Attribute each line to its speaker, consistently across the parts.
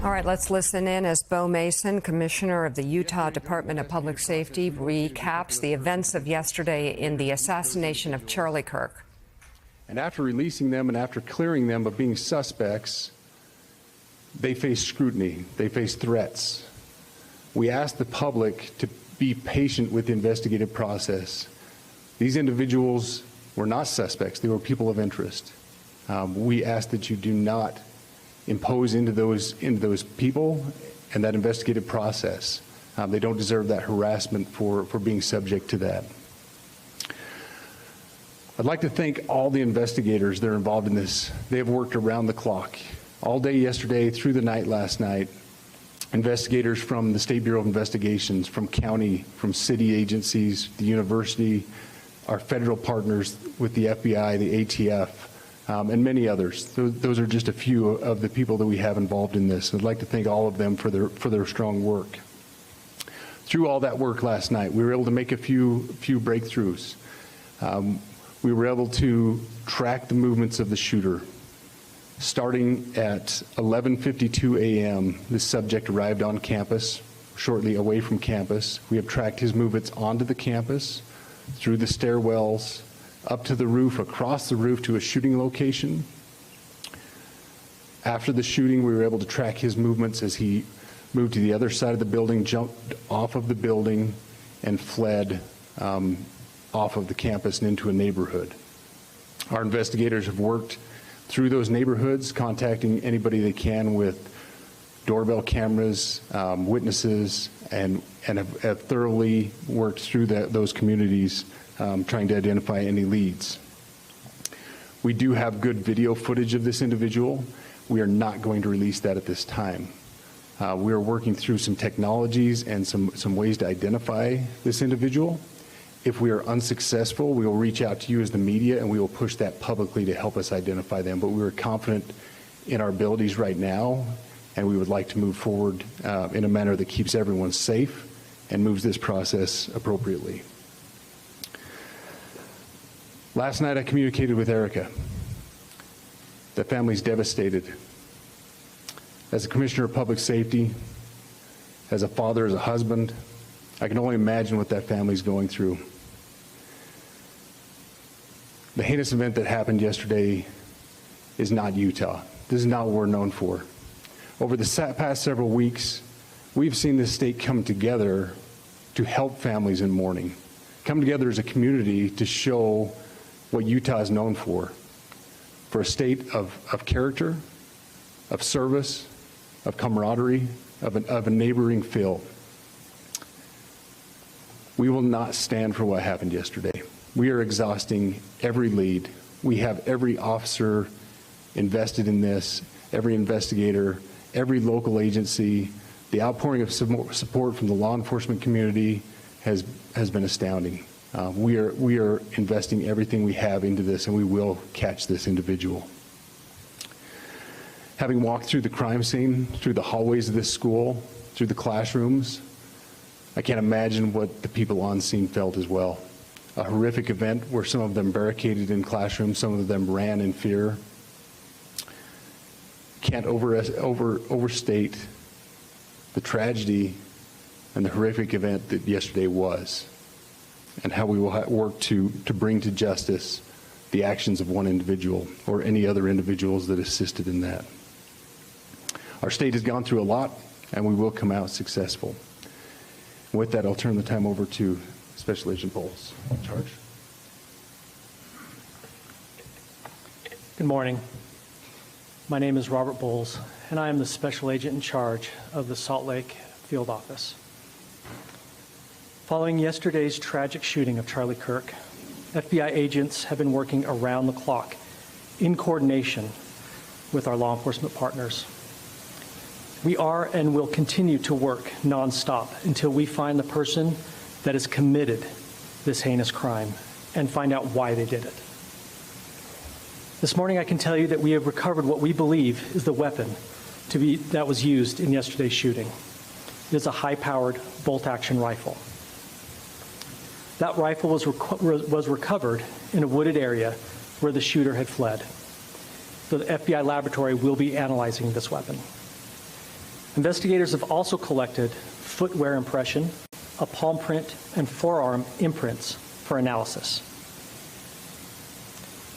Speaker 1: All right, let's listen in as Bo Mason, Commissioner of the Utah Department of Public Safety, recaps the events of yesterday in the assassination of Charlie Kirk.
Speaker 2: And after releasing them and after clearing them of being suspects, they face scrutiny, they face threats. We ask the public to be patient with the investigative process. These individuals were not suspects, they were people of interest. We ask that you do not impose into those people and that investigative process. They don't deserve that harassment for being subject to that. I'd like to thank all the investigators that are involved in this. They have worked around the clock. All day yesterday, through the night last night, investigators from the State Bureau of Investigations, from county, from city agencies, the university, our federal partners with the FBI, the ATF, and many others. Those are just a few of the people that we have involved in this. I'd like to thank all of them for their strong work. Through all that work last night, we were able to make a few breakthroughs. We were able to track the movements of the shooter. Starting at 11:52 a.m., this subject arrived on campus, shortly away from campus. We have tracked his movements onto the campus, through the stairwells, up to the roof, across the roof to a shooting location. After the shooting, we were able to track his movements as he moved to the other side of the building, jumped off of the building, and fled off of the campus and into a neighborhood. Our investigators have worked through those neighborhoods, contacting anybody they can with doorbell cameras, witnesses, and have thoroughly worked through those communities, trying to identify any leads. We do have good video footage of this individual. We are not going to release that at this time. We are working through some technologies and some ways to identify this individual. If we are unsuccessful, we will reach out to you as the media and we will push that publicly to help us identify them. But we are confident in our abilities right now, and we would like to move forward in a manner that keeps everyone safe and moves this process appropriately. Last night I communicated with Erica. The family's devastated. As a Commissioner of Public Safety, as a father, as a husband, I can only imagine what that family's going through. The heinous event that happened yesterday is not Utah. This is not what we're known for. Over the past several weeks, we've seen this state come together to help families in mourning, come together as a community to show what Utah is known for a state of character, of service, of camaraderie, of a neighboring feel. We will not stand for what happened yesterday. We are exhausting every lead. We have every officer invested in this, every investigator, every local agency. The outpouring of support from the law enforcement community has been astounding. We are investing everything we have into this, and we will catch this individual. Having walked through the crime scene, through the hallways of this school, through the classrooms, I can't imagine what the people on scene felt as well. A horrific event where some of them barricaded in classrooms, some of them ran in fear. Can't overstate the tragedy and the horrific event that yesterday was, and how we will work to bring to justice the actions of one individual or any other individuals that assisted in that. Our state has gone through a lot, and we will come out successful. With that, I'll turn the time over to Special Agent Bowles in charge.
Speaker 3: Good morning. My name is Robert Bowles, and I am the Special Agent in charge of the Salt Lake Field Office. Following yesterday's tragic shooting of Charlie Kirk, FBI agents have been working around the clock in coordination with our law enforcement partners. We are and will continue to work nonstop until we find the person that has committed this heinous crime and find out why they did it. This morning I can tell you that we have recovered what we believe is the weapon that was used in yesterday's shooting. It is a high-powered bolt-action rifle. That rifle was recovered in a wooded area where the shooter had fled. The FBI laboratory will be analyzing this weapon. Investigators have also collected footwear impression, a palm print, and forearm imprints for analysis.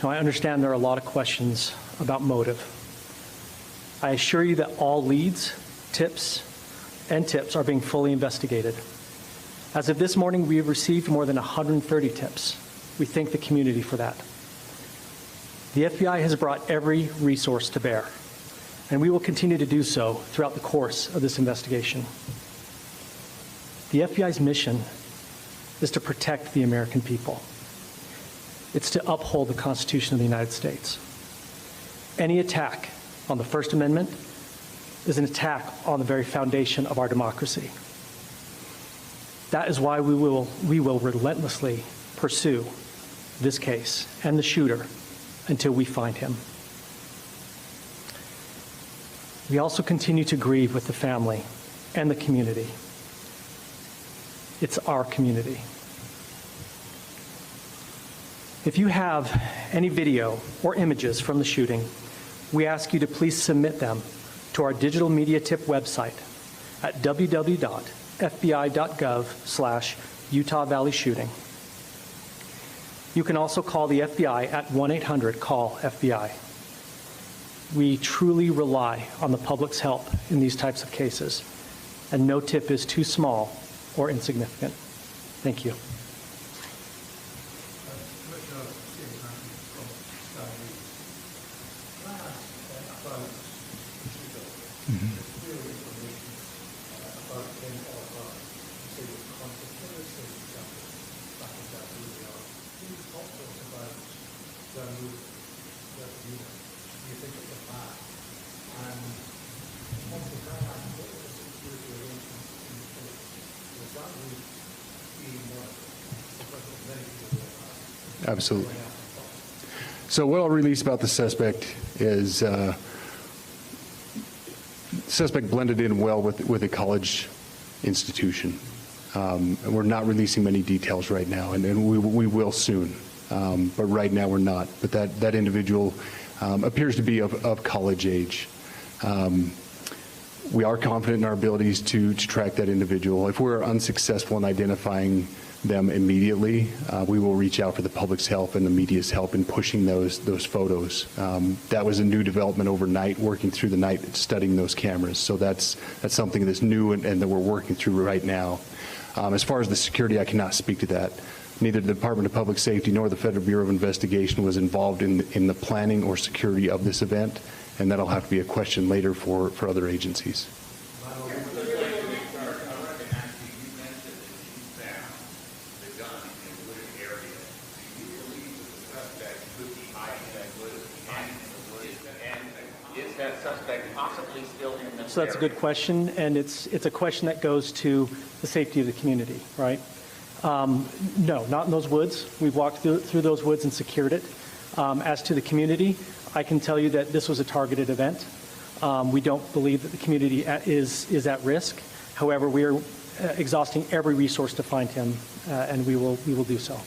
Speaker 3: Now, I understand there are a lot of questions about motive. I assure you that all leads, tips are being fully investigated. As of this morning, we have received more than 130 tips. We thank the community for that. The FBI has brought every resource to bear, and we will continue to do so throughout the course of this investigation. The FBI's mission is to protect the American people. It's to uphold the Constitution of the United States. Any attack on the First Amendment is an attack on the very foundation of our democracy. That is why we will relentlessly pursue this case and the shooter until we find him. We also continue to grieve with the family and the community. It's our community. If you have any video or images from the shooting, we ask you to please submit them to our digital media tip website at www.fbi.gov/Utah Valley Shooting. You can also call the FBI at 1-800-CALL-FBI. We truly rely on the public's help in these types of cases, and no tip is too small or insignificant. Thank you.
Speaker 2: Absolutely. So what I'll release about the suspect is suspect blended in well with a college institution. And we're not releasing many details right now, and we will soon. But right now we're not. But that individual appears to be of college age. We are confident in our abilities to track that individual. If we're unsuccessful in identifying them immediately, we will reach out for the public's help and the media's help in pushing those photos. That was a new development overnight, working through the night, studying those cameras. So that's something that's new and that we're working through right now. As far as the security, I cannot speak to that. Neither the Department of Public Safety nor the Federal Bureau of Investigation was involved in the planning or security of this event, and that'll have to be a question later for other agencies. So that's a good question, and it's a question that goes to the safety of the community, right? No, not in those woods. We've walked through those woods and secured it. As to the community, I can tell you that this was a targeted event. We don't believe that the community is at risk. However, we are exhausting every resource to find him, and we will do so.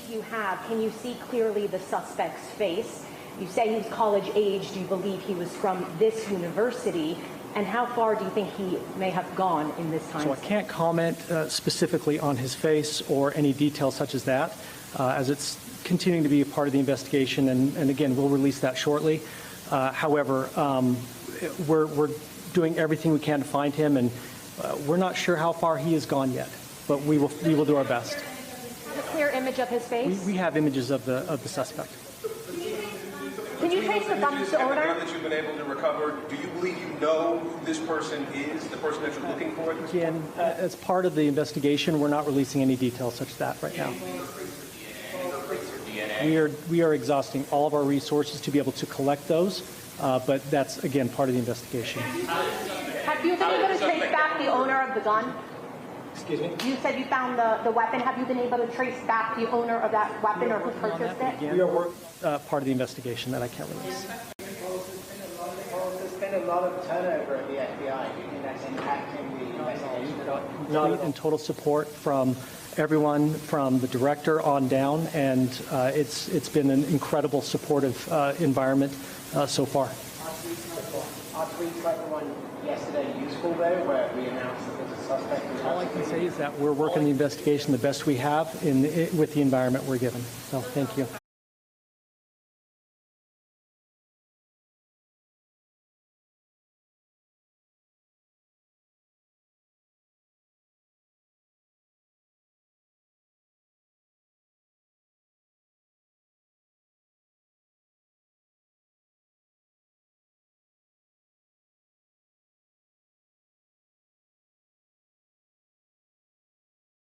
Speaker 4: You have, can you see clearly the suspect's face? You say he was college age. Do you believe he was from this university? And how far do you think he may have gone in this time?
Speaker 3: So I can't comment specifically on his face or any details such as that, as it's continuing to be a part of the investigation. And again, we'll release that shortly. However, we're doing everything we can to find him, and we're not sure how far he has gone yet, but we will do our best.
Speaker 4: A clear image of his face?
Speaker 3: We have images of the suspect.
Speaker 4: Can you trace the gun's owner?
Speaker 5: that you've been able to recover, do you believe you know who this person is, the person that you're looking for?
Speaker 3: Again, as part of the investigation, we're not releasing any details such as that right now. We are exhausting all of our resources to be able to collect those, but that's, again, part of the investigation.
Speaker 4: Have you been able to trace back the owner of the gun?
Speaker 3: Excuse me?
Speaker 4: You said you found the weapon. Have you been able to trace back the owner of that weapon or who purchased it?
Speaker 3: We are part of the investigation that I can't release.
Speaker 6: There's been a lot of turnover at the FBI. Do you think that's impacting the investigation?
Speaker 3: Complete and total support from everyone from the director on down, and it's been an incredible supportive environment so far.
Speaker 6: Our tweet to everyone yesterday useful, though, where we announced that there's a suspect.
Speaker 3: All I can say is that we're working the investigation the best we have with the environment we're given. So thank you.